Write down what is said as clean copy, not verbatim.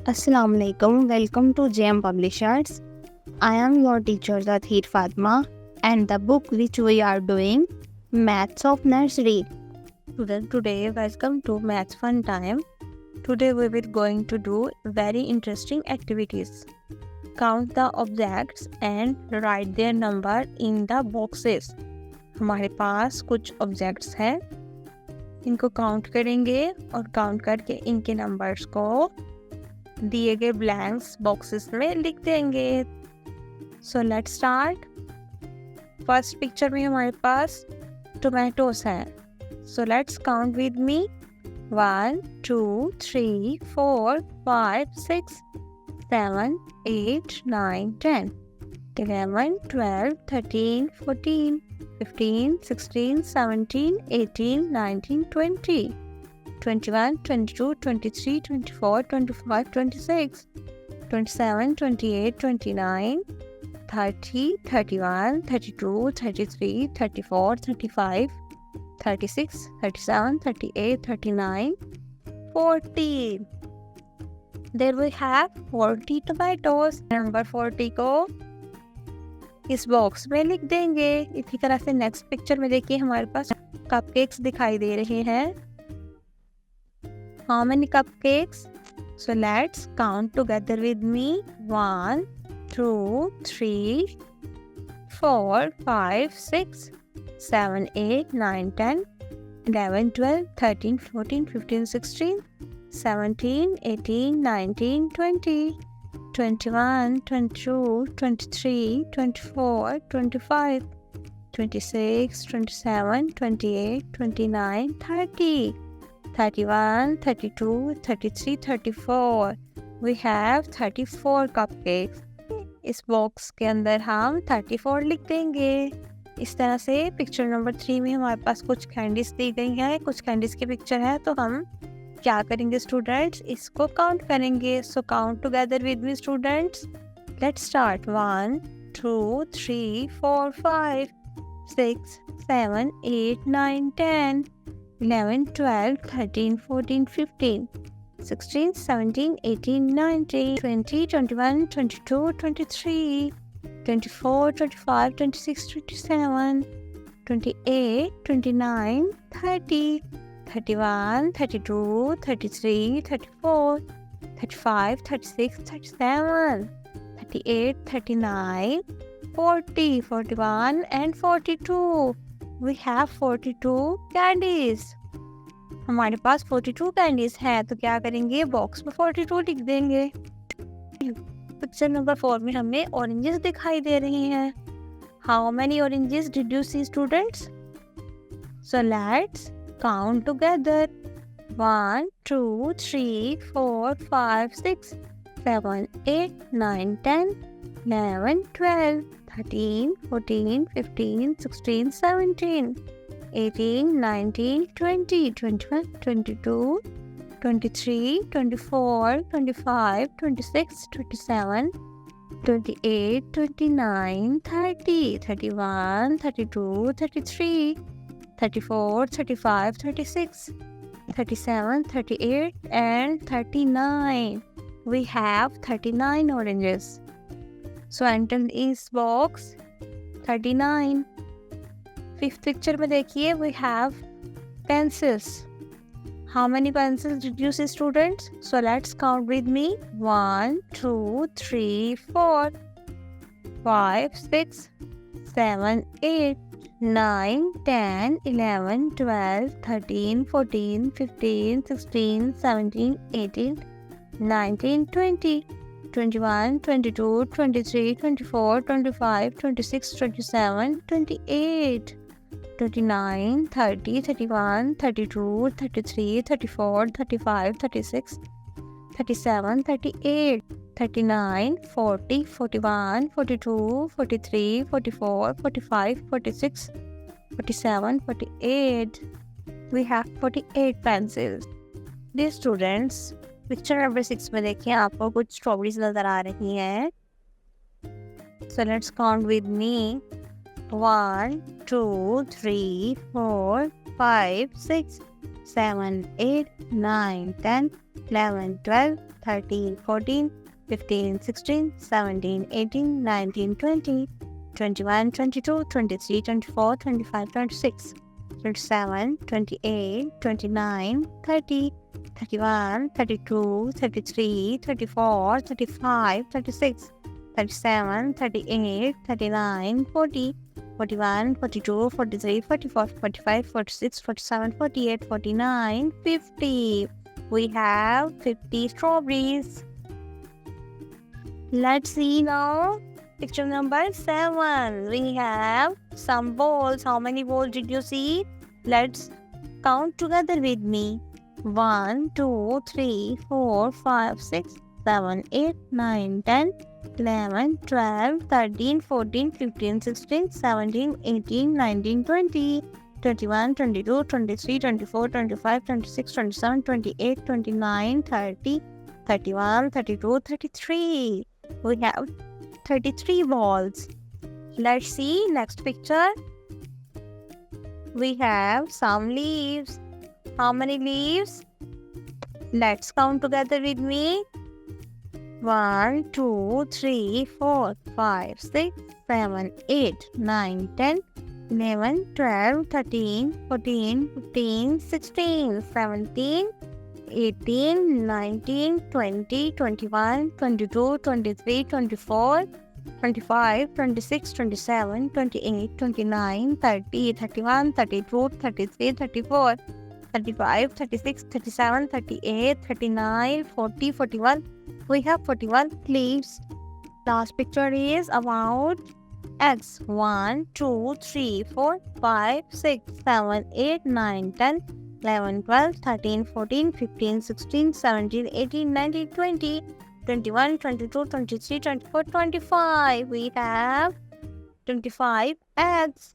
Assalamu alaikum. Welcome to JM Publishers. I am your teacher Zathir Fatma, and the book which we are doing, Maths of Nursery. Today, welcome to Maths Fun Time. Today we will going to do very interesting activities. Count the objects and write their number in the boxes. हमारे पास कुछ objects हैं, इनको count करेंगे और count करके इनके numbers को दिए गए ब्लैंक्स बॉक्सेस में लिख देंगे. So let's start. First picture में हमारे पास टोमेटोस हैं. So let's count with me. 1, 2, 3, 4, 5, 6, 7, 8, 9, 10, 11, 12, 13, 14, 15, 16, 17, 18, 19, 20, 21, 22, 23, 24, 25, 26, 27, 28, 29, 30, 31, 32, 33, 34, 35, 36, 37, 38, 39, 40. There we have 40 tomatoes. Number 40 को इस बॉक्स में लिख देंगे. इसी तरह से नेक्स्ट पिक्चर में देखिए हमारे पास कपकेक्स दिखाई दे रहे हैं. How many cupcakes? So let's count together with me. 1, 2, 3, 4, 5, 6, 7, 8, 9, 10, 11, 12, 13, 14, 15, 16, 17, 18, 19, 20, 21, 22, 23, 24, 25, 26, 27, 28, 29, 30, 31, 32, 33, 34. We have 34 cupcakes. इस बॉक्स के अंदर हम 34 लिख देंगे. इस तरह से पिक्चर नंबर 3 में हमारे पास कुछ कैंडीज दी गई है, कुछ कैंडीज की पिक्चर है. तो हम क्या करेंगे स्टूडेंट्स, इसको काउंट करेंगे. So count together with me students. Let's start. 1, 2, 3, 4, 5, 6, 7, 8, 9, 10, 11, 12, 13, 14, 15, 16, 17, 18, 19, 20, 21, 22, 23, 24, 25, 26, 27, 28, 29, 30, 31, 32, 33, 34, 35, 36, 37, 38, 39, 40, 41 and 42. We have 42 candies. हमारे पास 42 कैंडीज हैं. तो क्या करेंगे, बॉक्स में 42 लिख देंगे. पिक्चर नंबर 4 में हमें ऑरेंजेस दिखाई दे रही हैं. How many oranges did you see students? So let's count together. 1, 2, 3, 4, 5, 6, 7, 8, 9, 10, 11, 12, 13, 14, 15, 16, 17, 18, 19, 20, 21, 22, 23, 24, 25, 26, 27, 28, 29, 30, 31, 32, 33, 34, 35, 36, 37, 38 and 39. We have 39 oranges. So enter this box 39. Fifth picture में देखिए we have pencils. How many pencils did you see students? So let's count with me. 1, 2, 3, 4, 5, 6, 7, 8, 9, 10, 11, 12, 13, 14, 15, 16, 17, 18, 19, 20, 21, 22, 23, 24, 25, 26, 27, 28, 29, 30, 31, 32, 33, 34, 35, 36, 37, 38, 39, 40, 41, 42, 43, 44, 45, 46, 47, 48. We have 48 pencils. Dear students, picture number 6 में देखिए आपको कुछ strawberries नजर आ रही हैं. So let's count with me. 1, 2, 3, 4, 5, 6, 7, 8, 9, 10, 11, 12, 13, 14, 15, 16, 17, 18, 19, 20, 21, 22, 23, 24, 25, 26, 27, 28, 29, 30, 31, 32, 33, 34, 35, 36, 37, 38, 39, 40, 41, 42, 43, 44, 45, 46, 47, 48, 49, 50. We have 50 strawberries. Let's see now. Picture number 7. We have some balls. How many balls did you see? Let's count together with me. 1, 2, 3, 4, 5, 6, 7, 8, 9, 10, 11, 12, 13, 14, 15, 16, 17, 18, 19, 20, 21, 22, 23, 24, 25, 26, 27, 28, 29, 30, 31, 32, 33. We have 33 balls. Let's see next picture. We have some leaves. How many leaves? Let's count together with me. 1, 2, 3, 4, 5, 6, 7, 8, 9, 10, 11, 12, 13, 14, 15, 16, 17, 18, 19, 20, 21, 22, 23, 24, 25, 26, 27, 28, 29, 30, 31, 32, 33, 34, 35, 36, 37, 38, 39, 40, 41. We have 41 leaves. Last picture is about eggs. 1, 2, 3, 4, 5, 6, 7, 8, 9, 10, 11, 12, 13, 14, 15, 16, 17, 18, 19, 20, 21, 22, 23, 24, 25. We have 25 eggs.